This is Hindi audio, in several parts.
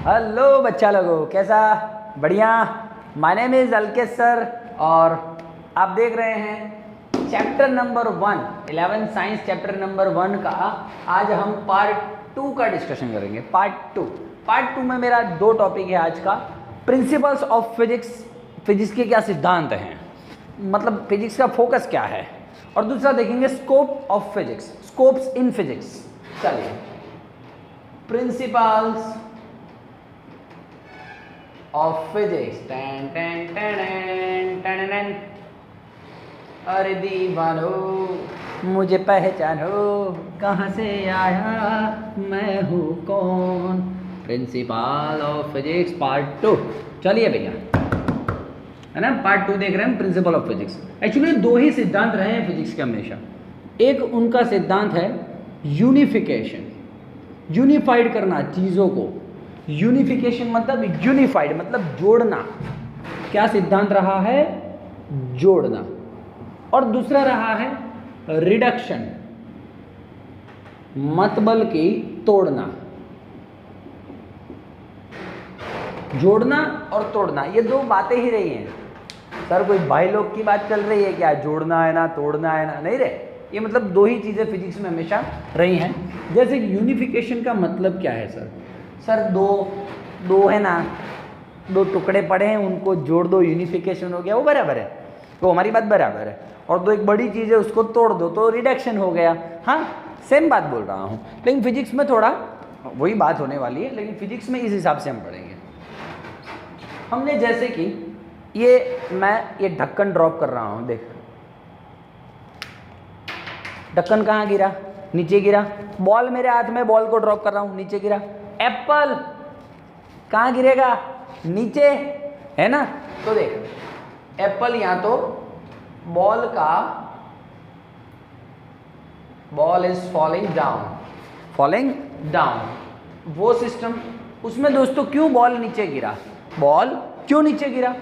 हेलो बच्चा लोगो, कैसा? बढ़िया। My name is Alkesh sir और आप देख रहे हैं chapter number 1 11 science chapter number 1 का। आज हम पार्ट 2 का डिस्कशन करेंगे। पार्ट 2 में मेरा 2 टॉपिक है आज का। प्रिंसिपल्स ऑफ फिजिक्स, फिजिक्स के क्या सिद्धांत हैं, मतलब फिजिक्स का फोकस क्या है, और दूसरा देखेंगे scope of physics, scopes in physics. चलिए, principles of physics. Ten ten ten ten ten. अरे दीवानो मुझे पहचानो, कहाँ से आया मैं हूँ कौन। Principle of physics part 2। चलिए भैया, है ना, पार्ट 2 देख रहे हैं प्रिंसिपल ऑफ फिजिक्स। एक्चुअली 2 ही सिद्धांत रहे हैं फिजिक्स के हमेशा। एक उनका सिद्धांत है यूनिफिकेशन, यूनिफाइड करना चीज़ों को। यूनिफिकेशन मतलब यूनिफाइड मतलब जोड़ना। क्या सिद्धांत रहा है? जोड़ना। और दूसरा रहा है रिडक्शन, मत बल्कि तोड़ना। जोड़ना और तोड़ना, ये 2 बातें ही रही हैं। सर कोई भाई लोग की बात चल रही है क्या? जोड़ना है ना, तोड़ना है ना? नहीं रे, ये मतलब 2 ही चीज़ें फिजिक्स में हमेशा रही हैं। जैसे यूनिफिकेशन का मतलब क्या है सर? सर दो है ना, 2 टुकड़े पड़े हैं, उनको जोड़ दो, यूनिफिकेशन हो गया, वो बराबर है, वो हमारी बात बराबर है। और 2 एक बड़ी चीज़ है, उसको तोड़ दो तो रिडक्शन हो गया। हाँ, सेम बात बोल रहा हूँ, लेकिन फिजिक्स में थोड़ा वही बात होने वाली है, लेकिन फिजिक्स में इस हिसाब से हम पढ़ेंगे। हमने जैसे कि मैं ये ढक्कन ड्रॉप कर रहा हूँ, देख ढक्कन कहाँ गिरा? नीचे गिरा। बॉल मेरे हाथ में, बॉल को ड्रॉप कर रहा हूँ, नीचे गिरा। एप्पल कहाँ गिरेगा? नीचे, है ना। तो देख, एप्पल या तो बॉल इज फॉलिंग डाउन, वो सिस्टम। उसमें दोस्तों क्यों बॉल नीचे गिरा? बॉल क्यों नीचे गिरा?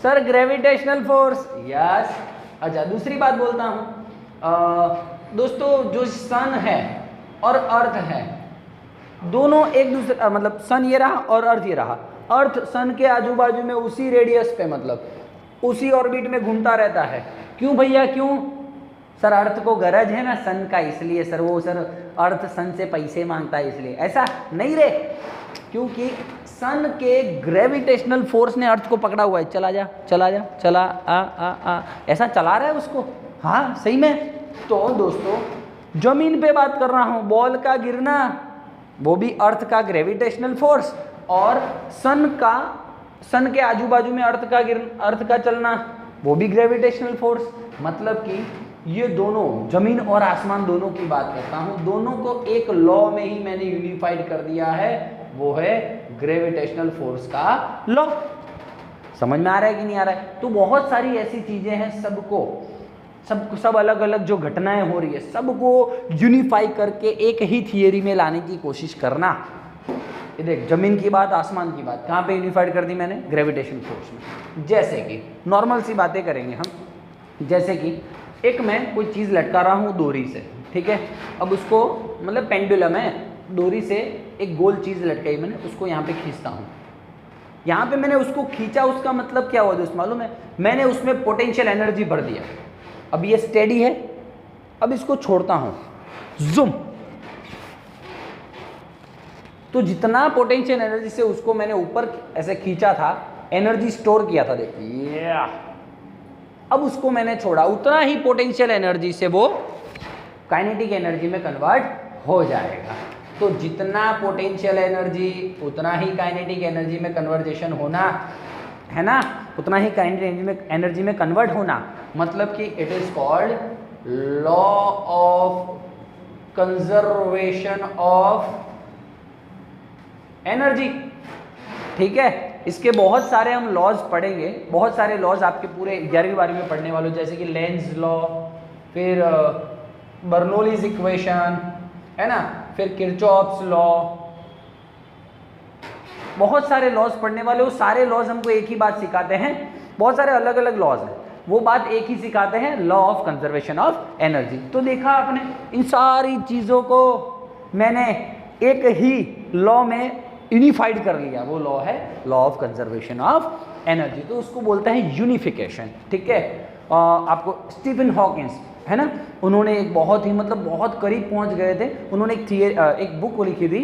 Sir gravitational force. यस। अच्छा, दूसरी बात बोलता हूँ दोस्तों, जो सन है और अर्थ है, दोनों एक दूसरे मतलब सन ये रहा और अर्थ ये रहा। अर्थ सन के आजू बाजू में उसी रेडियस पे, मतलब उसी ऑर्बिट में घूमता रहता है। क्यों भैया, क्यों? सर अर्थ को गरज है ना सन का, इसलिए सर वो सर अर्थ सन से पैसे मांगता है, इसलिए। ऐसा नहीं रे, क्योंकि सन के ग्रेविटेशनल फोर्स ने अर्थ को पकड़ा हुआ है। चला जा, चला आ, ऐसा चला रहा है उसको। हाँ सही में। तो दोस्तों जमीन पे बात कर रहा हूँ, बॉल का गिरना वो भी अर्थ का ग्रेविटेशनल फोर्स, और सन के आजू बाजू में अर्थ का चलना वो भी ग्रेविटेशनल फोर्स। मतलब कि ये दोनों, जमीन और आसमान दोनों की बात करता हूँ, दोनों को एक लॉ में ही मैंने यूनिफाइड कर दिया है, वो है ग्रेविटेशनल फोर्स का लॉ। समझ में आ रहा है कि नहीं आ रहा है? तो बहुत सारी ऐसी चीजें हैं, सब अलग अलग जो घटनाएं हो रही है, सबको यूनिफाई करके एक ही थियरी में लाने की कोशिश करना। ये देख, जमीन की बात, आसमान की बात, कहाँ पे यूनिफाइड कर दी मैंने? ग्रेविटेशन फोर्स में। जैसे कि नॉर्मल सी बातें करेंगे हम। जैसे कि एक मैं कोई चीज़ लटका रहा हूँ डोरी से, ठीक है। अब उसको, मतलब पेंडुलम है, डोरी से एक गोल चीज़ लटकाई मैंने, उसको यहाँ पे खींचता हूँ। यहाँ पे मैंने उसको खींचा, उसका मतलब क्या हुआ दोस्त मालूम है? मैंने उसमें पोटेंशियल एनर्जी भर दिया। अब ये स्टेडी है, अब इसको छोड़ता हूँ, जूम, तो जितना पोटेंशियल एनर्जी से उसको मैंने ऊपर ऐसे खींचा था, एनर्जी स्टोर किया था, देखिए, अब उसको मैंने छोड़ा, उतना ही पोटेंशियल एनर्जी से वो काइनेटिक एनर्जी में कन्वर्ट हो जाएगा। तो जितना पोटेंशियल एनर्जी उतना ही काइनेटिक एनर्जी में कन्वर्जेशन होना, है ना, उतना ही काइनेटिक एनर्जी में कन्वर्ट होना। मतलब कि it is called law of conservation of energy, ठीक है। इसके बहुत सारे हम लॉज पढ़ेंगे, बहुत सारे लॉज आपके पूरे 11वीं 12वीं में पढ़ने वाले, जैसे कि लेंज लॉ, फिर बर्नौलीज इक्वेशन, है ना, फिर किरचॉफ्स लॉ, बहुत सारे लॉज पढ़ने वाले। वो सारे लॉज हमको एक ही बात सिखाते हैं, बहुत सारे अलग अलग लॉज हैं, वो बात एक ही सिखाते हैं, law of conservation of energy. तो देखा आपने, इन सारी चीज़ों को मैंने एक ही लॉ में यूनिफाइड कर लिया, वो लॉ है law of conservation of energy, तो उसको बोलते हैं यूनिफिकेशन। ठीक है, आपको स्टीफन हॉकिंस है ना, उन्होंने एक बहुत ही मतलब बहुत करीब पहुंच गए थे, उन्होंने एक बुक लिखी थी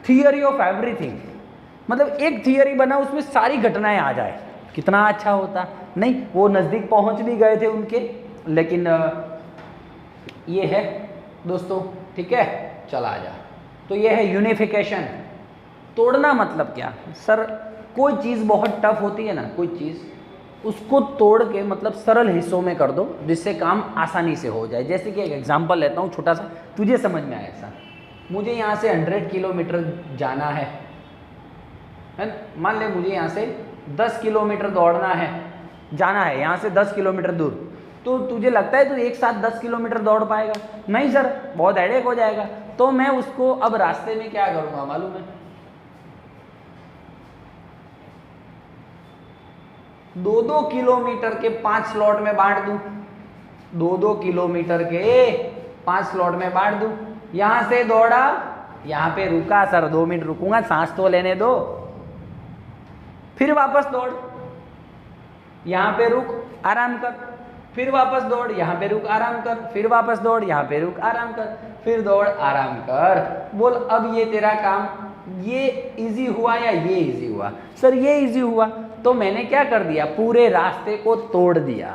थियरी ऑफ एवरीथिंग, मतलब एक थियरी बना उसमें सारी घटनाएं आ जाए, कितना अच्छा होता। नहीं, वो नज़दीक पहुंच भी गए थे उनके, लेकिन ये है दोस्तों। ठीक है, चला जा, तो ये है यूनिफिकेशन। तोड़ना मतलब क्या सर, कोई चीज़ बहुत टफ होती है ना, कोई चीज़ उसको तोड़ के मतलब सरल हिस्सों में कर दो जिससे काम आसानी से हो जाए। जैसे कि एक एग्जांपल लेता हूँ छोटा सा, तुझे समझ में आए ऐसा, मुझे यहाँ से 100 किलोमीटर जाना है, मान ले मुझे यहाँ से 10 किलोमीटर दौड़ना है, जाना है यहाँ से 10 किलोमीटर दूर, तो तुझे लगता है तू एक साथ 10 किलोमीटर दौड़ पाएगा? नहीं सर, बहुत हेडेक हो जाएगा। तो मैं उसको अब रास्ते में क्या करूँगा मालूम है, 2-2 किलोमीटर के 5 स्लॉट में बांट दूं, 2-2 किलोमीटर के 5 स्लॉट में बांट दूं। यहां से दौड़ा, यहां पे रुका, सर 2 मिनट रुकूंगा, सांस तो लेने दो, फिर वापस दौड़, यहां पे रुक, आराम कर, फिर वापस दौड़, यहां पे रुक, आराम कर, फिर वापस दौड़, यहां पे रुक, आराम कर, फिर दौड़, आराम कर। बोल अब ये तेरा काम, ये इजी हुआ या ये इजी हुआ? सर ये इजी हुआ। तो मैंने क्या कर दिया, पूरे रास्ते को तोड़ दिया,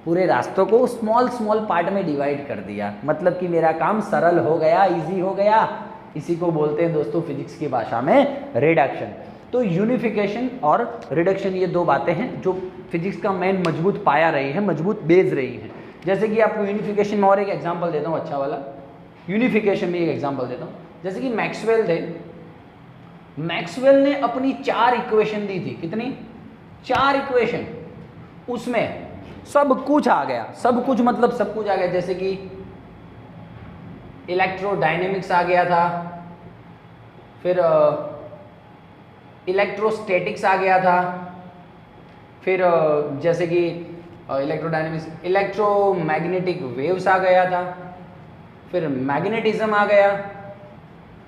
पूरे रास्तों को स्मॉल स्मॉल पार्ट में डिवाइड कर दिया, मतलब कि मेरा काम सरल हो गया, इजी हो गया। इसी को बोलते हैं दोस्तों फिजिक्स की भाषा में रिडक्शन। तो यूनिफिकेशन और रिडक्शन ये दो बातें हैं जो फिजिक्स का मेन मजबूत पाया रही है, मजबूत बेस रही है। जैसे कि आपको यूनिफिकेशन में और एक एग्जांपल देता हूँ अच्छा वाला, यूनिफिकेशन में एक एग्जांपल देता हूँ। जैसे कि मैक्सवेल थे, मैक्सवेल ने अपनी 4 इक्वेशन दी थी, कितनी? 4 इक्वेशन, उसमें सब कुछ आ गया, सब कुछ मतलब सब कुछ आ गया। जैसे कि इलेक्ट्रोडायनेमिक्स आ गया था, फिर इलेक्ट्रोस्टैटिक्स आ गया था, फिर जैसे कि इलेक्ट्रोडायनेमिक्स, इलेक्ट्रोमैग्नेटिक वेव्स आ गया था, फिर मैग्नेटिज्म आ गया।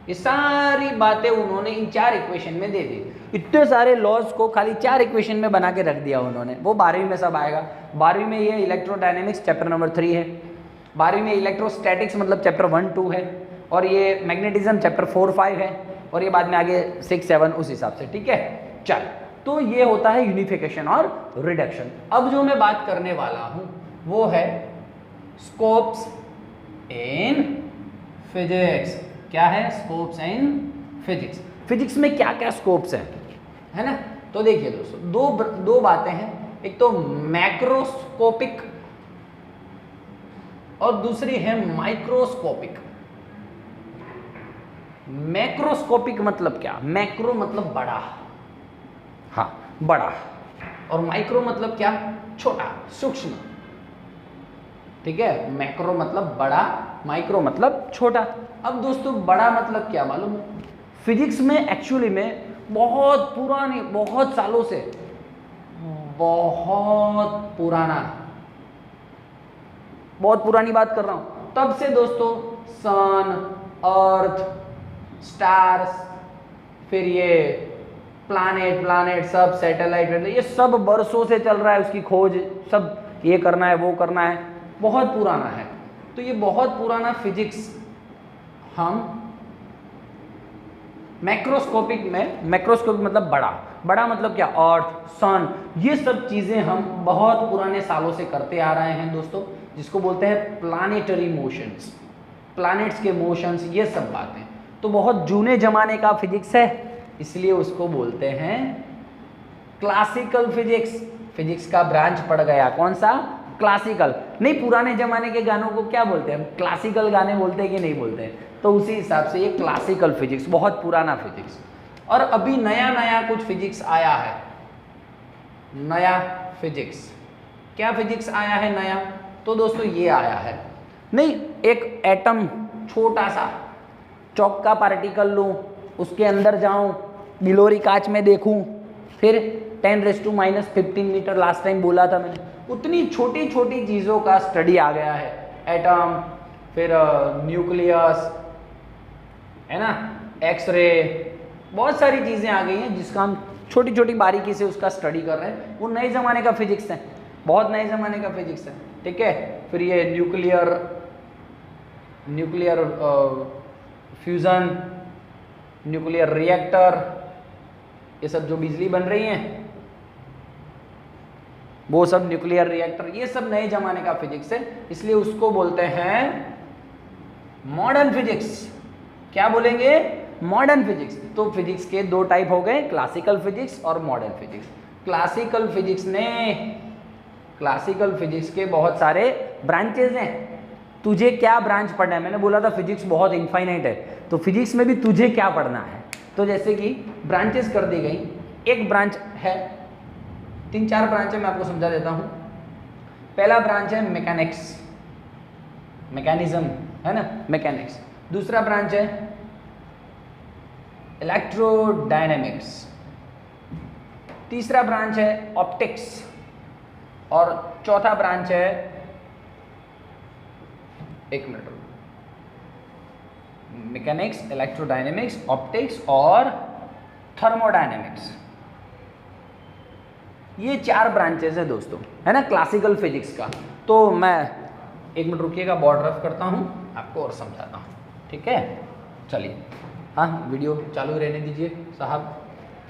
ये सारी बातें उन्होंने इन 4 इक्वेशन में दे दी। इतने सारे लॉज को खाली 4 इक्वेशन में बना के रख दिया उन्होंने। वो 12वीं में सब आएगा। 12वीं में ये इलेक्ट्रोडायनेमिक्स चैप्टर नंबर 3 है, 12वीं में इलेक्ट्रोस्टैटिक्स मतलब चैप्टर 1, 2 है, और ये मैग्नेटिज्म चैप्टर 4, 5 है, और ये बाद में आगे 6, 7 उस हिसाब से। ठीक है, चल, तो ये होता है यूनिफिकेशन और रिडक्शन। अब जो मैं बात करने वाला हूं वो है स्कोप्स इन फिजिक्स। क्या है? Scopes in physics. फिजिक्स में क्या क्या स्कोप्स हैं, है ना? तो देखिए दोस्तों, दो बातें हैं, एक तो मैक्रोस्कोपिक और दूसरी है माइक्रोस्कोपिक। मैक्रोस्कोपिक मतलब क्या? मैक्रो मतलब बड़ा, हाँ बड़ा, और माइक्रो मतलब क्या? छोटा, सूक्ष्म। ठीक है, मैक्रो मतलब बड़ा, माइक्रो मतलब छोटा। अब दोस्तों बड़ा मतलब क्या मालूम है? फिजिक्स में एक्चुअली में बहुत पुरानी, बहुत सालों से, बहुत पुरानी बात कर रहा हूं, तब से दोस्तों सन, अर्थ, स्टार्स, फिर ये प्लानेट सब, सैटेलाइट, ये सब बरसों से चल रहा है, उसकी खोज, सब ये करना है, वो करना है, बहुत पुराना है। तो ये बहुत पुराना फिजिक्स हम मैक्रोस्कोपिक में, मैक्रोस्कोपिक मतलब बड़ा मतलब क्या? अर्थ, सन, ये सब चीजें हम बहुत पुराने सालों से करते आ रहे हैं दोस्तों, जिसको बोलते हैं प्लानेटरी मोशंस, प्लैनेट्स के मोशंस, ये सब बातें। तो बहुत जूने जमाने का फिजिक्स है, इसलिए उसको बोलते हैं क्लासिकल फिजिक्स। फिजिक्स का ब्रांच पड़ गया, कौन सा? क्लासिकल। नहीं, पुराने जमाने के गानों को क्या बोलते हैं? क्लासिकल गाने बोलते हैं कि नहीं बोलते हैं? तो उसी हिसाब से ये क्लासिकल फिजिक्स, बहुत पुराना फिजिक्स। और अभी नया नया कुछ फिजिक्स आया है, नया फिजिक्स। क्या फिजिक्स आया है नया? तो दोस्तों ये आया है, नहीं, एक एटम, छोटा सा चौक का पार्टिकल लूँ, उसके अंदर जाऊँ, गिलोरी कांच में देखूँ, फिर 10⁻⁻15 मीटर लास्ट टाइम बोला था मैंने, उतनी छोटी छोटी चीज़ों का स्टडी आ गया है। एटम, फिर न्यूक्लियस, है ना, एक्सरे, बहुत सारी चीज़ें आ गई हैं जिसका हम छोटी छोटी बारीकी से उसका स्टडी कर रहे हैं। वो नए ज़माने का फिजिक्स है, बहुत नए ज़माने का फिजिक्स है, ठीक है। फिर ये न्यूक्लियर फ्यूज़न, न्यूक्लियर रिएक्टर, ये सब जो बिजली बन रही हैं वो सब न्यूक्लियर रिएक्टर, ये सब नए ज़माने का फिजिक्स है, इसलिए उसको बोलते हैं मॉडर्न फिजिक्स। क्या बोलेंगे? Modern physics. तो फिजिक्स के दो टाइप हो गए, क्लासिकल फिजिक्स और मॉडर्न फिजिक्स। क्लासिकल फिजिक्स के बहुत सारे ब्रांचेज हैं। तुझे क्या ब्रांच पढ़ना है? मैंने बोला था फिजिक्स बहुत इनफाइनाइट है, तो फिजिक्स में भी तुझे क्या पढ़ना है? तो जैसे कि ब्रांचेस कर दी गई, एक ब्रांच है, 3-4 ब्रांच है, मैं आपको समझा देता हूँ। पहला ब्रांच है मैकेनिक्स, मैकेनिज्म है ना, मैकेनिक्स। दूसरा ब्रांच है इलेक्ट्रोडायनेमिक्स। तीसरा ब्रांच है ऑप्टिक्स और चौथा ब्रांच है, एक मिनट, मैकेनिक्स, इलेक्ट्रोडायनेमिक्स, ऑप्टिक्स और थर्मोडायनेमिक्स। ये 4 ब्रांचेस है दोस्तों, है ना, क्लासिकल फिजिक्स का। तो मैं एक मिनट रुकिएगा, बोर्ड रफ करता हूँ आपको और समझाता हूँ, ठीक है। चलिए, हाँ वीडियो चालू रहने दीजिए साहब।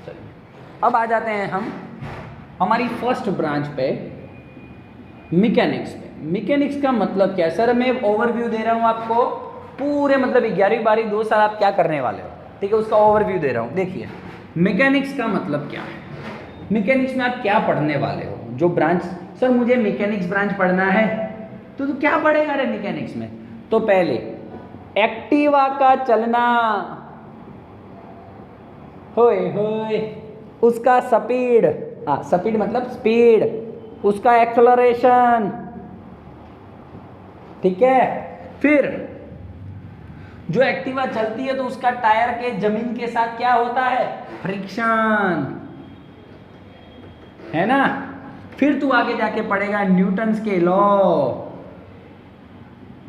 चलिए अब आ जाते हैं हम हमारी फर्स्ट ब्रांच पे, मैकेनिक्स पे। मैकेनिक्स का मतलब क्या है? सर मैं ओवरव्यू दे रहा हूँ आपको, पूरे मतलब 11वीं 12वीं 2 साल आप क्या करने वाले हो, ठीक है, उसका ओवरव्यू दे रहा हूँ। देखिए मैकेनिक्स का मतलब क्या है, मैकेनिक्स में आप क्या पढ़ने वाले हो। जो ब्रांच, सर मुझे मैकेनिक्स ब्रांच पढ़ना है, तो तू क्या पढ़ेगा रे मैकेनिक्स में? तो पहले एक्टिवा का चलना, होए होए, उसका स्पीड, स्पीड मतलब स्पीड, उसका एक्सेलरेशन, ठीक है। फिर जो एक्टिवा चलती है तो उसका टायर के जमीन के साथ क्या होता है? फ्रिक्शन, है ना। फिर तू आगे जाके पढ़ेगा न्यूटन्स के लॉ,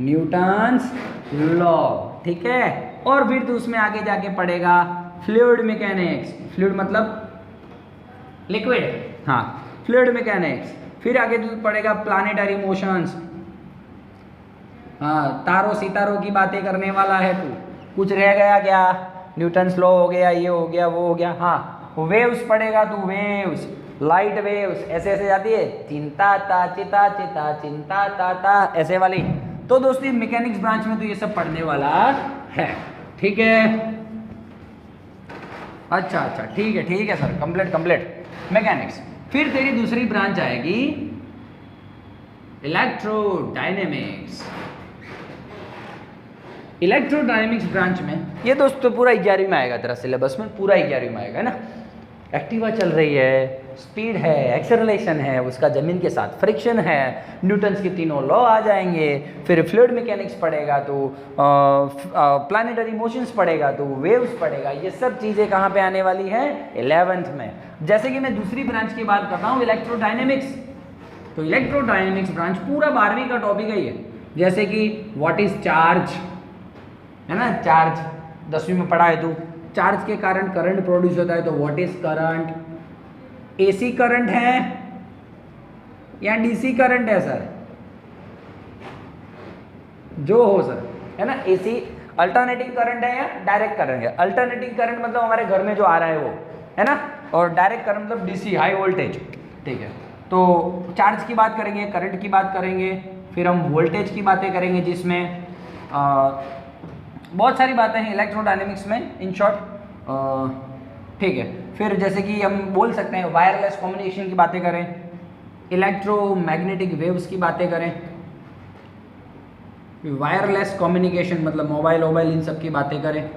न्यूटन्स लॉ, ठीक है। और फिर तू उसमें आगे जाके पढ़ेगा फ्लूइड मैकेनिक्स, फ्लूइड मतलब लिक्विड, हाँ, फ्लूइड मैकेनिक्स। फिर आगे तू पढ़ेगा प्लानेटरी मोशंस, हाँ, तारों सितारों की बातें करने वाला है तू। कुछ रह गया क्या? न्यूटन्स लॉ हो गया, ये हो गया, वो हो गया, हाँ। वेव्स पढ़ेगा तू, वेव्स, लाइट वेव्स, ऐसे ऐसे जाती है, चिंता ता चिता चिता चिंता ता ता, ऐसे वाली। तो दोस्तों मैकेनिक्स ब्रांच में तो ये सब पढ़ने वाला है, ठीक है। अच्छा, ठीक है सर, कंप्लीट मैकेनिक्स। फिर तेरी दूसरी ब्रांच आएगी इलेक्ट्रोडायनेमिक्स। इलेक्ट्रोडायनेमिक्स ब्रांच में ये दोस्तों पूरा 11वीं में आएगा, तेरा सिलेबस में पूरा 11वीं में आएगा, है ना। एक्टिवा चल रही है, स्पीड है, एक्सेलरेशन है, उसका जमीन के साथ फ्रिक्शन है, न्यूटन्स के तीनों लॉ आ जाएंगे। फिर फ्लूइड मैकेनिक्स पढ़ेगा तो प्लानेटरी मोशंस पढ़ेगा तो वेव्स पढ़ेगा। ये सब चीज़ें कहाँ पे आने वाली हैं? 11th में। जैसे कि मैं दूसरी ब्रांच की बात करता हूँ, इलेक्ट्रोडायनेमिक्स। तो इलेक्ट्रोडायनेमिक्स ब्रांच पूरा 12वीं का टॉपिक है ये। जैसे कि व्हाट इज चार्ज, है ना, चार्ज 10वीं में पढ़ा है तू। चार्ज के कारण करंट प्रोड्यूस होता है, तो what is current? AC current है या डीसी करंट है सर? जो हो सर, है ना। एसी अल्टरनेटिंग करंट है या डायरेक्ट करंट है? अल्टरनेटिंग करंट मतलब हमारे घर में जो आ रहा है वो, है ना। और डायरेक्ट करंट मतलब डीसी, हाई वोल्टेज, ठीक है। तो चार्ज की बात करेंगे, करंट की बात करेंगे, फिर हम वोल्टेज की बातें करेंगे, जिसमें बहुत सारी बातें हैं इलेक्ट्रोडायनेमिक्स में, इन शॉर्ट, ठीक है। फिर जैसे कि हम बोल सकते हैं वायरलेस कम्युनिकेशन की बातें करें, इलेक्ट्रोमैग्नेटिक वेव्स की बातें करें, वायरलेस कम्युनिकेशन मतलब मोबाइल इन सब की बातें करें,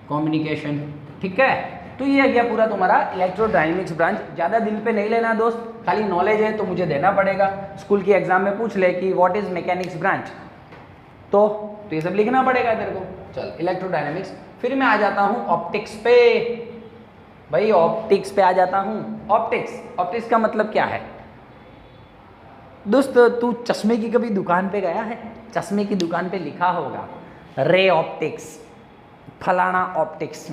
कम्युनिकेशन, ठीक है। तो ये गया पूरा तुम्हारा इलेक्ट्रोडायनेमिक्स ब्रांच। ज़्यादा दिल पे नहीं लेना दोस्त, खाली नॉलेज है तो मुझे देना पड़ेगा। स्कूल के एग्जाम में पूछ ले कि व्हाट इज मैकेनिक्स ब्रांच, तो ये सब लिखना पड़ेगा तेरे को। चल इलेक्ट्रोडायनेमिक्स। फिर मैं आ जाता हूँ ऑप्टिक्स पे, भाई ऑप्टिक्स पे आ जाता हूँ। ऑप्टिक्स का मतलब क्या है दोस्त? तू चश्मे की कभी दुकान पे गया है? चश्मे की दुकान पे लिखा होगा रे ऑप्टिक्स, फलाना ऑप्टिक्स,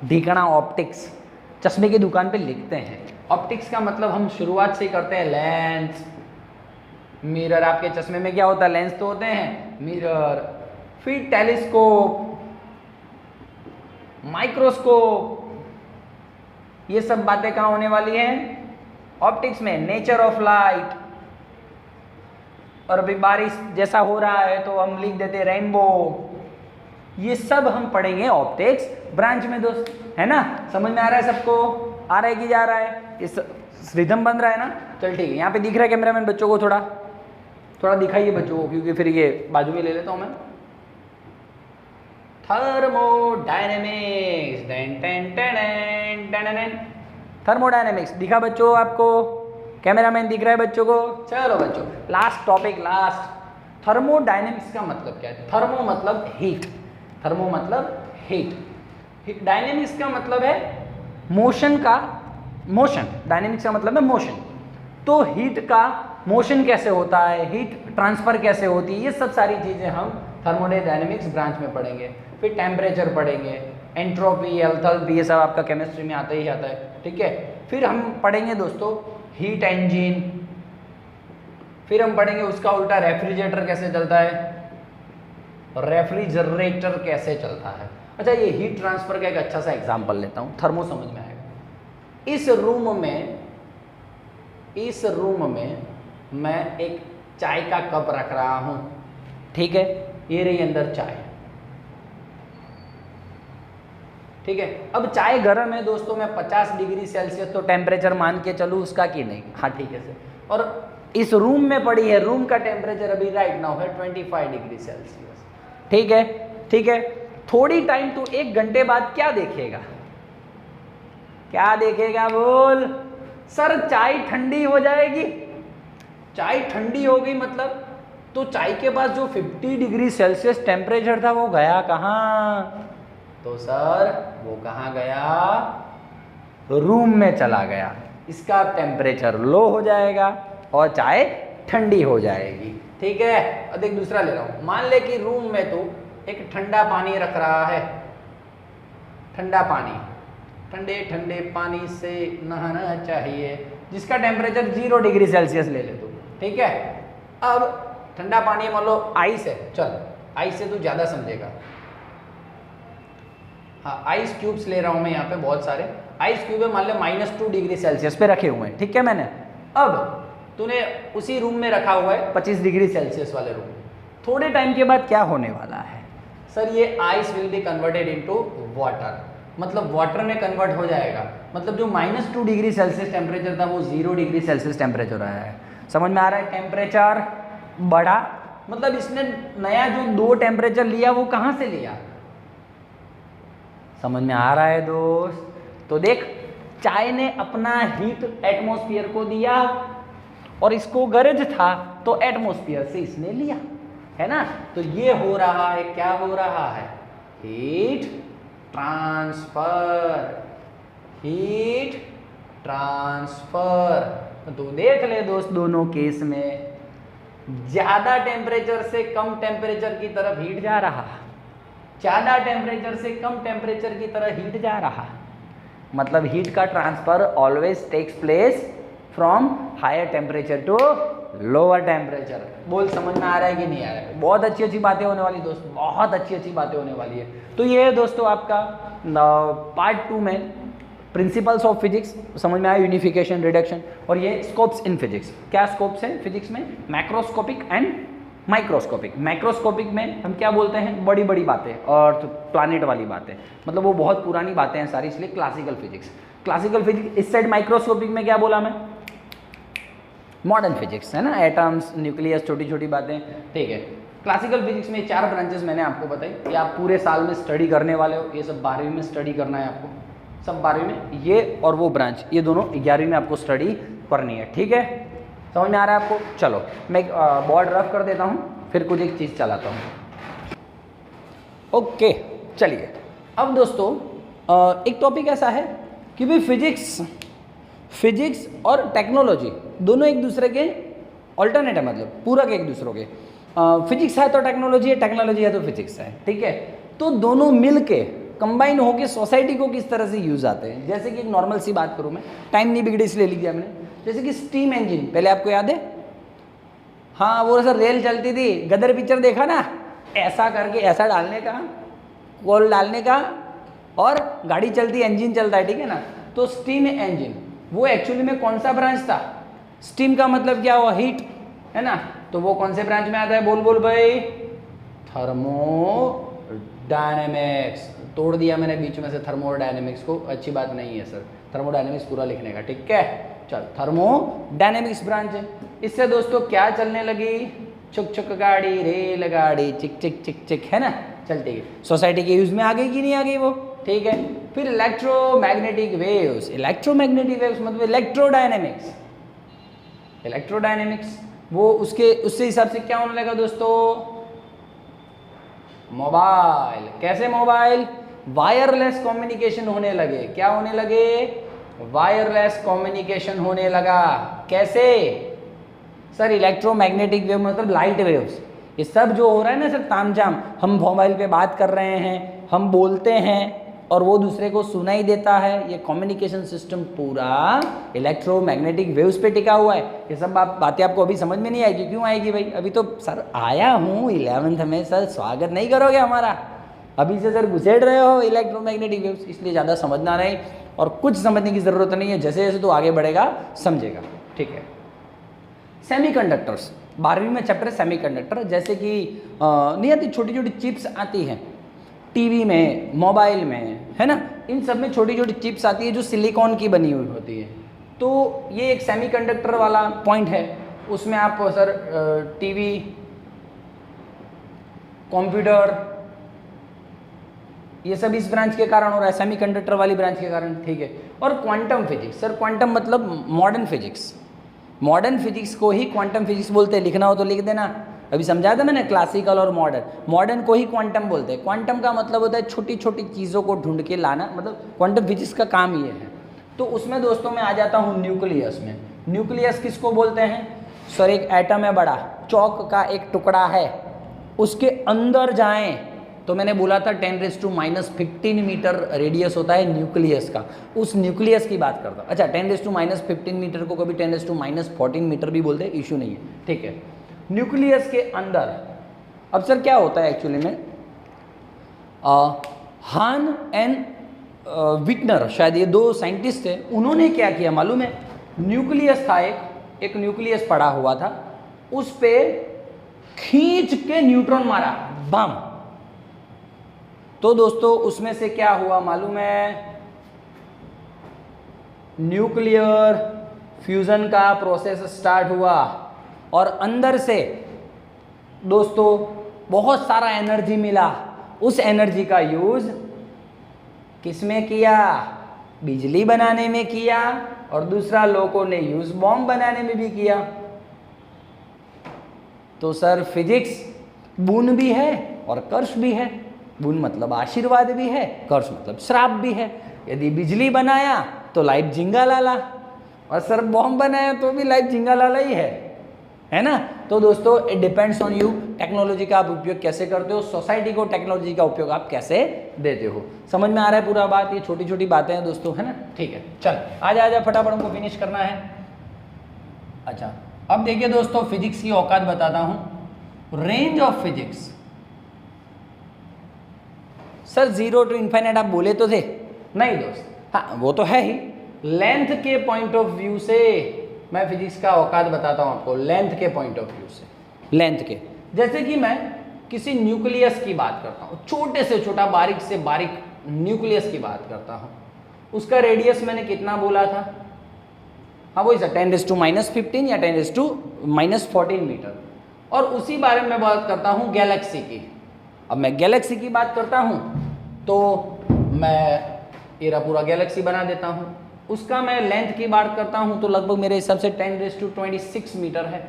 ढिकना ऑप्टिक्स, चश्मे की दुकान पे लिखते हैं। ऑप्टिक्स का मतलब हम शुरुआत से ही करते हैं लेंस, मिरर। आपके चश्मे में क्या होता है? लेंस तो होते हैं, मिरर, फिर टेलीस्कोप, माइक्रोस्कोप, ये सब बातें कहाँ होने वाली हैं? ऑप्टिक्स में। नेचर ऑफ लाइट, और अभी बारिश जैसा हो रहा है तो हम लिख देते हैं रेनबो। ये सब हम पढ़ेंगे ऑप्टिक्स ब्रांच में दोस्त, है ना? समझ में आ रहा है सबको? आ रहा है कि जा रहा है? इस रिदम बन रहा है ना? चल ठीक है। यहाँ पे दिख रहा है कैमरामैन बच्चों को? थोड़ा दिखाइए बच्चों को, क्योंकि फिर ये बाजू में ले लेता हूँ मैं। थर्मोडायनेमिक्स दिखा बच्चों आपको? कैमरामैन दिख रहा है बच्चों को? चलो बच्चों, लास्ट टॉपिक, लास्ट। थर्मोडायनेमिक्स का मतलब क्या है? थर्मो मतलब हीट, थर्मो मतलब हीट, डायनेमिक्स का मतलब है मोशन का, मोशन, डायनेमिक्स का मतलब है मोशन। तो हीट का मोशन कैसे होता है, हीट ट्रांसफर कैसे होती है, ये सब सारी चीज़ें हम थर्मोडायनेमिक्स ब्रांच में पढ़ेंगे। फिर टेम्परेचर पढ़ेंगे, एंट्रोपी, एल्थैल्पी, ये सब आपका केमिस्ट्री में आता ही आता है, ठीक है। फिर हम पढ़ेंगे दोस्तों हीट इंजन, फिर हम पढ़ेंगे उसका उल्टा रेफ्रिजरेटर कैसे चलता है, रेफ्रिजरेटर कैसे चलता है। अच्छा, ये हीट ट्रांसफर का एक अच्छा सा एग्जांपल लेता हूँ, थर्मो समझ में आएगा। इस रूम में मैं एक चाय का कप रख रहा हूँ, ठीक है। ये रही अंदर चाय, ठीक है। अब चाय गर्म है दोस्तों, मैं 50 डिग्री सेल्सियस तो टेम्परेचर मान के चलूँ उसका कि नहीं? हाँ ठीक है सर। और इस रूम में पड़ी है, रूम का टेम्परेचर अभी राइट नाउ है 25 डिग्री सेल्सियस, ठीक है, ठीक है। थोड़ी टाइम तो 1 घंटे बाद क्या देखेगा? क्या देखेगा बोल? सर चाय ठंडी हो जाएगी। चाय ठंडी हो गई मतलब तो चाय के पास जो 50 डिग्री सेल्सियस टेम्परेचर था वो गया कहाँ? तो सर वो कहाँ गया? रूम में चला गया। इसका टेम्परेचर लो हो जाएगा और चाय ठंडी हो जाएगी, ठीक है। अब एक दूसरा ले रहा हूँ। मान ले कि रूम में तो एक ठंडा पानी रख रहा है, ठंडा पानी, ठंडे ठंडे पानी से नहाना चाहिए, जिसका टेम्परेचर 0 डिग्री सेल्सियस ले ले तो, ठीक है। अब ठंडा पानी मान लो आइस है, चल आइस से तू ज़्यादा समझेगा। हाँ, आइस क्यूब्स ले रहा हूँ मैं यहाँ पे, बहुत सारे आइस क्यूब है, मान लो -2 डिग्री सेल्सियस पे रखे हुए हैं, ठीक है। मैंने अब तूने उसी रूम में रखा हुआ है 25 डिग्री सेल्सियस वाले रूम। थोड़े टाइम के बाद क्या होने वाला है? सर ये ice will be converted into water, मतलब वाटर में कन्वर्ट हो जाएगा। मतलब जो -2 डिग्री सेल्सियस टेम्परेचर था वो 0 डिग्री सेल्सियस टेम्परेचर आया है। समझ में आ रहा है? टेम्परेचर बढ़ा, मतलब इसने नया जो 2 टेम्परेचर लिया वो कहाँ से लिया? समझ में आ रहा है दोस्त? तो देख, चाय ने अपना हीट एटमॉस्फेयर को दिया और इसको गरज था तो एटमॉस्फेयर से इसने लिया, है ना। तो ये हो रहा है, क्या हो रहा है? Heat transfer, heat transfer. तो देख ले दोस्त, दोनों केस में ज्यादा टेम्परेचर से कम टेम्परेचर की तरफ हीट जा रहा, ज्यादा टेम्परेचर से कम टेम्परेचर की तरह हीट जा रहा। मतलब हीट का transfer always takes place from higher temperature to lower temperature. बोल समझ में आ रहा है कि नहीं आ रहा है? बहुत अच्छी अच्छी बातें होने वाली दोस्त, बहुत अच्छी अच्छी बातें होने वाली है। तो ये है दोस्तों आपका पार्ट 2 में प्रिंसिपल्स ऑफ फिजिक्स, समझ में आया, यूनिफिकेशन, रिडक्शन, और ये स्कोप्स इन फिजिक्स। क्या स्कोप्स हैं फिजिक्स में? Macroscopic and microscopic. माइक्रोस्कोपिक में हम क्या बोलते हैं? बड़ी बड़ी बातें, अर्थ, प्लानिट वाली बातें, मतलब वो बहुत पुरानी बातें हैं सारी, इसलिए क्लासिकल फिजिक्स। क्लासिकल फिजिक्स इस साइड, माइक्रोस्कोपिक में क्या बोला मैं? मॉडर्न फिजिक्स, है ना, एटम्स, न्यूक्लियस, छोटी छोटी बातें, ठीक है। क्लासिकल फिजिक्स में 4 ब्रांचेस मैंने आपको बताई कि आप पूरे साल में स्टडी करने वाले हो। ये सब 12वीं में स्टडी करना है आपको, सब 12वीं में, ये और वो ब्रांच, ये दोनों 11वीं में आपको स्टडी करनी है, ठीक है। समझ में आ रहा है आपको? चलो मैं बोर्ड रफ कर देता हूँ, फिर कुछ एक चीज़ चलाता हूँ। ओके चलिए, अब दोस्तों एक टॉपिक ऐसा है कि भाई फिजिक्स और टेक्नोलॉजी दोनों एक दूसरे के ऑल्टरनेट है, मतलब पूरक एक दूसरों के। फिजिक्स है तो टेक्नोलॉजी है, टेक्नोलॉजी है तो फिजिक्स है, ठीक है। तो दोनों मिल के कंबाइन होके सोसाइटी को किस तरह से यूज आते हैं। जैसे कि एक नॉर्मल सी बात करूं मैं, टाइम नहीं बिगड़े इसलिए लिख दिया मैंने। जैसे कि स्टीम इंजन, पहले आपको याद है, हाँ वो सर रेल चलती थी, गदर पिक्चर देखा ना, ऐसा करके ऐसा डालने का, कोल डालने का और गाड़ी चलती, इंजन चलता है, ठीक है ना। तो स्टीम इंजन वो एक्चुअली में कौन सा ब्रांच था? स्टीम का मतलब क्या हुआ? हीट, है ना। तो वो कौन से ब्रांच में आता है? बोल बोल भाई, थर्मोडायनेमिक्स। तोड़ दिया मैंने बीच में से थर्मोडायनेमिक्स को, अच्छी बात नहीं है सर थर्मोडायनेमिक्स पूरा लिखने का, ठीक है। चल थर्मोडायनेमिक्स ब्रांच है। इससे दोस्तों क्या चलने लगी? चुक चुक गाड़ी, रेल गाड़ी, चिक चिक चिक चिक, है ना, चलती है। सोसाइटी के यूज में आ गई कि नहीं आ गई वो, ठीक है। फिर इलेक्ट्रोमैग्नेटिक वेव्स, इलेक्ट्रोमैग्नेटिक वेव्स मतलब इलेक्ट्रोडायनेमिक्स, इलेक्ट्रोडायनेमिक्स वो उससे हिसाब से क्या होने लगा दोस्तों? मोबाइल। कैसे मोबाइल? वायरलेस कम्युनिकेशन होने लगे। क्या होने लगे? वायरलेस कम्युनिकेशन होने लगा। कैसे सर? इलेक्ट्रोमैग्नेटिक वेव मतलब लाइट वेव्स। ये सब जो हो रहा है ना सर तामझाम, हम मोबाइल पे बात कर रहे हैं, हम बोलते हैं और वो दूसरे को सुनाई देता है, ये कम्युनिकेशन सिस्टम पूरा इलेक्ट्रोमैग्नेटिक वेव्स पे टिका हुआ है। ये सब बातें आपको अभी समझ में नहीं आएगी। क्यों आएगी भाई? अभी तो सर आया हूँ 11th में, सर स्वागत नहीं करोगे हमारा? अभी से सर घुसेड़ रहे हो इलेक्ट्रोमैग्नेटिक वेव्स, इसलिए ज़्यादा समझना नहीं और कुछ समझने की ज़रूरत नहीं है। जैसे जैसे तो आगे बढ़ेगा समझेगा, ठीक है। सेमीकंडक्टर्स, 12वीं में चैप्टर सेमीकंडक्टर। जैसे कि नहीं आती, छोटी छोटी चिप्स आती हैं टीवी में, मोबाइल में, है ना, इन सब में छोटी छोटी चिप्स आती है जो सिलिकॉन की बनी हुई होती है। तो ये एक सेमीकंडक्टर वाला पॉइंट है। उसमें आप सर टीवी, कंप्यूटर, ये सब इस ब्रांच के कारण हो रहा है, सेमीकंडक्टर वाली ब्रांच के कारण, ठीक है। और क्वांटम फिजिक्स, सर क्वांटम मतलब मॉडर्न फिजिक्स, मॉडर्न फिजिक्स को ही क्वांटम फिजिक्स बोलते हैं। लिखना हो तो लिख देना, अभी समझाया था मैंने क्लासिकल और मॉडर्न। मॉडर्न को ही क्वांटम बोलते हैं। क्वांटम का मतलब होता है छोटी छोटी चीज़ों को ढूंढ के लाना, मतलब क्वांटम फिजिक्स का काम ये है। तो उसमें दोस्तों मैं आ जाता हूँ न्यूक्लियस में। न्यूक्लियस किसको बोलते हैं? सर एक एटम है बड़ा, चौक का एक टुकड़ा है, उसके अंदर जाएं तो मैंने बोला था 10⁻⁻15 मीटर रेडियस होता है न्यूक्लियस का, उस न्यूक्लियस की बात करता हूँ। अच्छा 10⁻15 मीटर को कभी 10⁻14 मीटर भी बोलते हैं, इशू नहीं है, ठीक है। न्यूक्लियस के अंदर अब सर क्या होता है एक्चुअली में, हान एंड विटनर, शायद ये दो साइंटिस्ट थे, उन्होंने क्या किया मालूम है? न्यूक्लियस था, एक न्यूक्लियस पड़ा हुआ था, उस पे खींच के न्यूट्रॉन मारा, बम। तो दोस्तों उसमें से क्या हुआ मालूम है? न्यूक्लियर फ्यूजन का प्रोसेस स्टार्ट हुआ और अंदर से दोस्तों बहुत सारा एनर्जी मिला। उस एनर्जी का यूज किसमें किया? बिजली बनाने में किया, और दूसरा लोगों ने यूज बॉम्ब बनाने में भी किया। तो सर फिजिक्स गुण भी है और कर्ष भी है। गुण मतलब आशीर्वाद भी है, कर्ष मतलब श्राप भी है। यदि बिजली बनाया तो लाइट झिंगा लाला, और सर बॉम्ब बनाया तो भी लाइट झिंगा लाला ही है ना। तो दोस्तों it depends on you, technology का आप उपयोग कैसे करते हो, सोसाइटी को टेक्नोलॉजी का उपयोग आप कैसे देते हो। समझ में आ रहा है पूरा बात? ये छोटी छोटी बातें हैं दोस्तों, है ना, ठीक है। चल आजा फटाफट हमको फिनिश करना है। अच्छा अब देखिए दोस्तों, फिजिक्स की औकात बताता हूं। Range of physics, sir 0 to ∞ आप बोले तो थे, नहीं दोस्त, हाँ वो तो है ही। लेंथ के पॉइंट ऑफ व्यू से मैं फिजिक्स का औकात बताता हूं आपको, लेंथ के पॉइंट ऑफ व्यू से, लेंथ के। जैसे कि मैं किसी न्यूक्लियस की बात करता हूं, छोटे से छोटा बारीक से बारीक न्यूक्लियस की बात करता हूं, उसका रेडियस मैंने कितना बोला था? हाँ वही सर 10⁻15 या 10⁻14 मीटर। और उसी बारे में बात करता हूँ गैलेक्सी की। अब मैं गैलेक्सी की बात करता हूँ तो मैं ये पूरा गैलेक्सी बना देता हूँ। उसका मैं लेंथ की बात करता हूँ तो लगभग मेरे हिसाब से 10⁻26 मीटर है।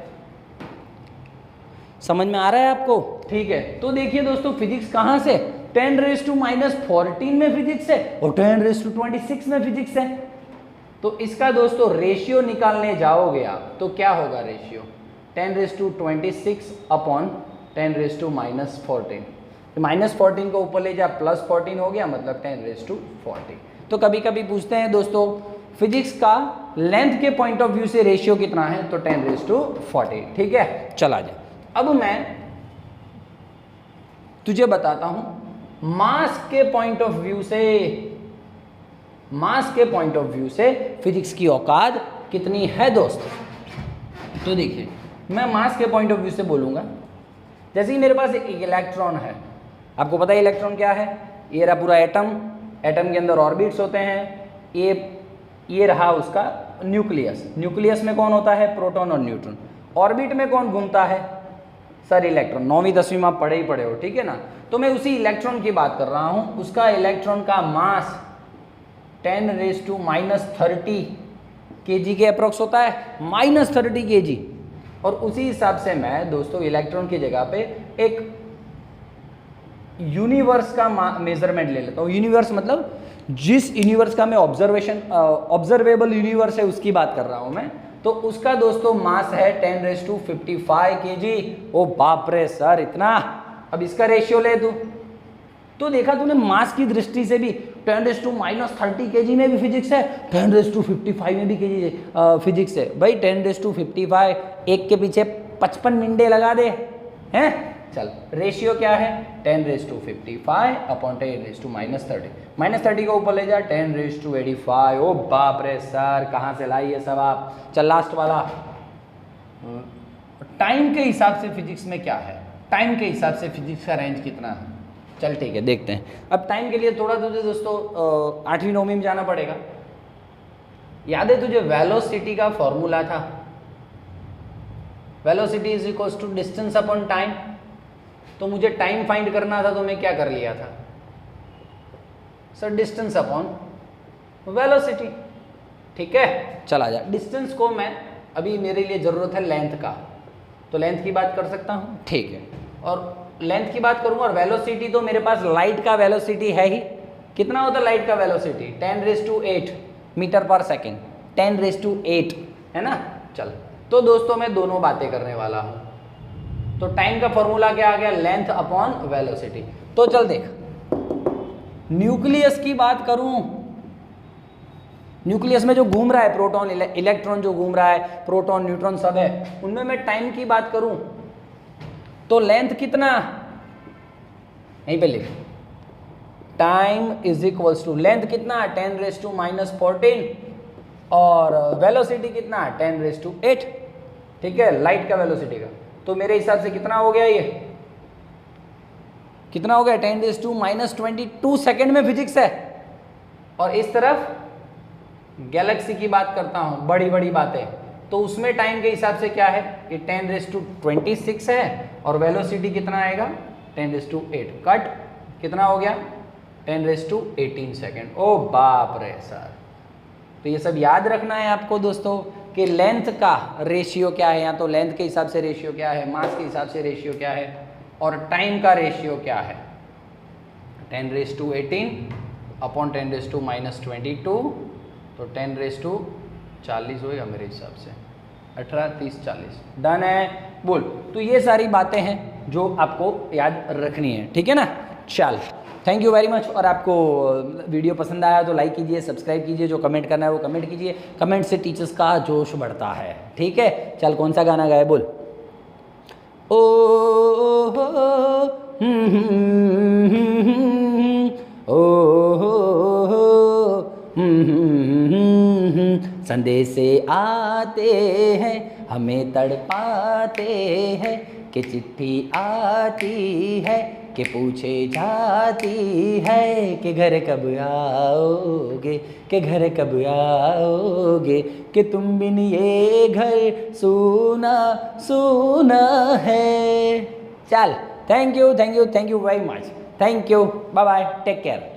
समझ में आ रहा है आपको? ठीक है। तो देखिए दोस्तों फिजिक्स कहाँ से, 10⁻14 में फिजिक्स है और 10⁻26 में फिजिक्स है। तो इसका दोस्तों रेशियो निकालने जाओगे आप तो क्या होगा रेशियो? 10⁻26 अपॉन 10⁻14। -14 को ऊपर ले जा +14 हो गया, मतलब 10⁻40। तो कभी कभी पूछते हैं दोस्तों फिजिक्स का लेंथ के पॉइंट ऑफ व्यू से रेशियो कितना है, तो 10⁻40। ठीक है, चला जाए। अब मैं तुझे बताता हूं मास के पॉइंट ऑफ व्यू से, मास के पॉइंट ऑफ व्यू से फिजिक्स की औकात कितनी है दोस्त। तो देखिए मैं मास के पॉइंट ऑफ व्यू से बोलूंगा, जैसे ही मेरे पास एक इलेक्ट्रॉन है, आपको पता है इलेक्ट्रॉन क्या है, ये रहा पूरा एटम, एटम के अंदर ऑर्बिट्स होते हैं, ये रहा उसका न्यूक्लियस, न्यूक्लियस में कौन होता है, प्रोटॉन और न्यूट्रॉन, ऑर्बिट में कौन घूमता है, सर इलेक्ट्रॉन, 9वीं 10वीं में आप पढ़े ही पढ़े हो, ठीक है ना। तो मैं उसी इलेक्ट्रॉन की बात कर रहा हूं, उसका इलेक्ट्रॉन का मास 10⁻30 kg के अप्रोक्स होता है, -30 kg। और उसी हिसाब से मैं दोस्तों इलेक्ट्रॉन की जगह पे एक यूनिवर्स का मेजरमेंट ले लेता हूँ। यूनिवर्स मतलब जिस यूनिवर्स का मैं ऑब्जर्वेबल यूनिवर्स है उसकी बात कर रहा हूँ मैं, तो उसका दोस्तों मास है 10⁻55 kg। ओ बाप रे सर इतना, अब इसका रेशियो ले तू, तो देखा तूने मास की दृष्टि से भी 10⁻30 kg में भी फिजिक्स है, 10⁻55 में भी फिजिक्स है। भाई 10⁻55, एक के पीछे 55 मिनटे लगा दे हैं। चल रेशियो क्या है, 10⁻55 अपॉन 10⁻30, -30 को ऊपर ले जा 10⁻85। ओ बाप रे सर कहाँ से लाई ये सब आप। चल लास्ट वाला, टाइम के हिसाब से फिजिक्स में क्या है, टाइम के हिसाब से फिजिक्स का रेंज कितना है। चल ठीक है देखते हैं। अब टाइम के लिए थोड़ा तुझे दोस्तों 8वीं 9वीं में जाना पड़ेगा। याद है तुझे वेलोसिटी का फॉर्मूला था, velocity is equals to distance upon time. तो मुझे टाइम फाइंड करना था, तो मैं क्या कर लिया था सर, डिस्टेंस अपॉन वेलोसिटी। ठीक है चला जा, डिस्टेंस को मैं अभी मेरे लिए ज़रूरत है लेंथ का, तो लेंथ की बात कर सकता हूँ, ठीक है। और लेंथ की बात करूँगा, और वेलोसिटी तो मेरे पास लाइट का वेलोसिटी है ही। कितना होता है लाइट का वेलोसिटी, 10⁸ मीटर पर सेकेंड, 10⁸ है ना। चल तो दोस्तों मैं दोनों बातें करने वाला हूँ। तो टाइम का फॉर्मूला क्या आ गया, लेंथ अपॉन वेलोसिटी। तो चल देख, न्यूक्लियस की बात करूं, न्यूक्लियस में जो घूम रहा है प्रोटॉन इलेक्ट्रॉन जो घूम रहा है, प्रोटॉन न्यूट्रॉन सब है, उनमें मैं टाइम की बात करूं तो लेंथ कितना, यहीं पे लिख, time is equals to length कितना 10⁻⁻14 और वेलोसिटी कितना 10⁸ ठीक है, लाइट का वेलोसिटी का। तो मेरे हिसाब से कितना हो गया, ये कितना हो गया 10⁻22 सेकेंड में फिजिक्स है। और इस तरफ गैलेक्सी की बात करता हूं, बड़ी बड़ी बातें, तो उसमें टाइम के हिसाब से क्या है कि 10⁻26 है और वेलोसिटी कितना आएगा 10⁸ कट कितना हो गया 10⁻18 सेकेंड। ओ बाप रे सर, तो ये सब याद रखना है आपको दोस्तों कि लेंथ का रेशियो क्या है, या तो लेंथ के हिसाब से रेशियो क्या है, मास के हिसाब से रेशियो क्या है, और टाइम का रेशियो क्या है 10⁻18 अपॉन 10⁻22, तो 10⁻40 होएगा मेरे हिसाब से, 18 30 40 डन है बोल। तो ये सारी बातें हैं जो आपको याद रखनी है, ठीक है ना। चल थैंक यू वेरी मच। और आपको वीडियो पसंद आया तो लाइक कीजिए, सब्सक्राइब कीजिए, जो कमेंट करना है वो कमेंट कीजिए, कमेंट से टीचर्स का जोश बढ़ता है, ठीक है। चल कौन सा गाना गाए बोल। ओ हो ओ संदेश आते हैं हमें तड़पाते हैं, कि चिट्ठी आती है कि पूछे जाती है कि घर कब आओगे, कि घर कब आओगे, कि तुम बिन ये घर सूना सूना है। चल thank you very much, thank you, bye bye, take care.